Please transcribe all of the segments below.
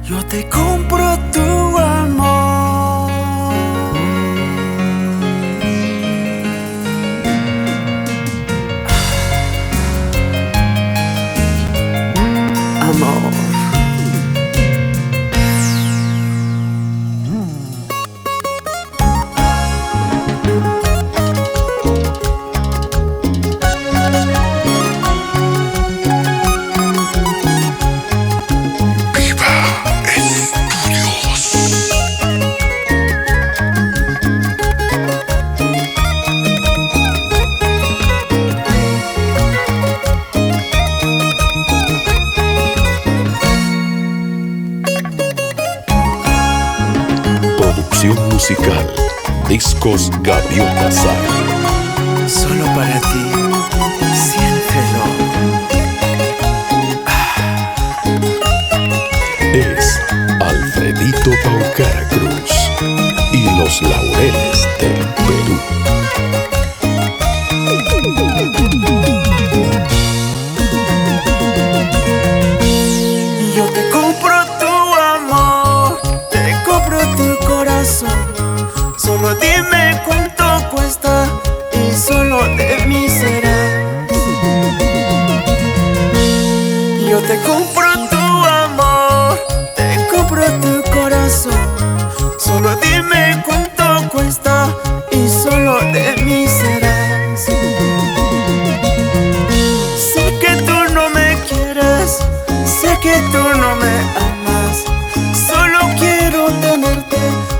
Yo te compro tu amor. Amor. Producción musical, Discos Gaviota Sal. Solo para ti, siéntelo. Es Alfredito Paucara Cruz y los Laureles del Perú. Yo te compro tu amor, te compro tu corazón. Solo dime cuánto cuesta y solo de mí será. Yo te compro tu amor, te compro tu corazón. Solo dime cuánto cuesta y solo de mí serás. Sé que tú no me quieres, sé que tú no me amas. Solo quiero tenerte,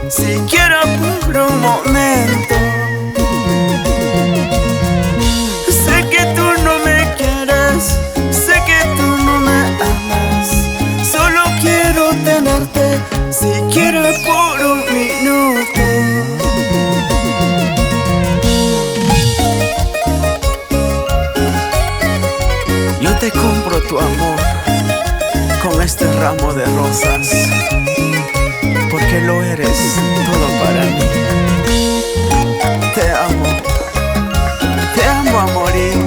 siquiera por un momento. Sé que tú no me quieres, sé que tú no me amas. Solo quiero tenerte, siquiera por un minuto. Yo te compro tu amor con este ramo de rosas, porque lo eres todo para mí. Te amo a morir.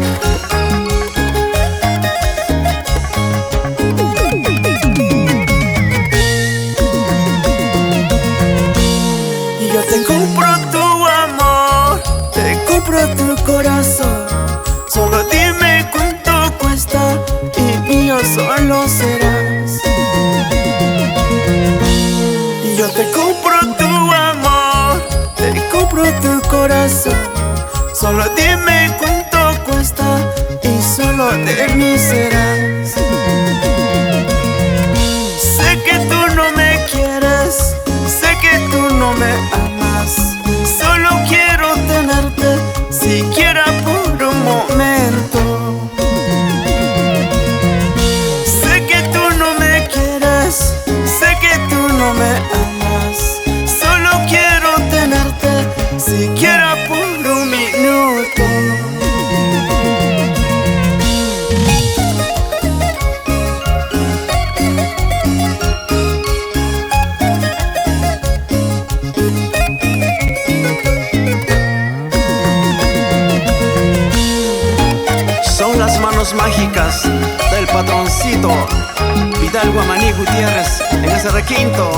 Y yo te compro tu amor, te compro tu corazón. Solo dime cuánto cuesta y mío solo serás. Yo te compro tu amor, te compro tu corazón. Solo dime cuánto cuesta y solo de mí serás. Sé que tú no me quieres, sé que tú no me amas. Solo quiero tenerte, siquiera por un momento. Sé que tú no me quieres, sé que tú no me amas. Solo quiero tenerte, siquiera por un minuto. Son las manos mágicas del patroncito Vidal Guamaní Gutiérrez en ese requinto.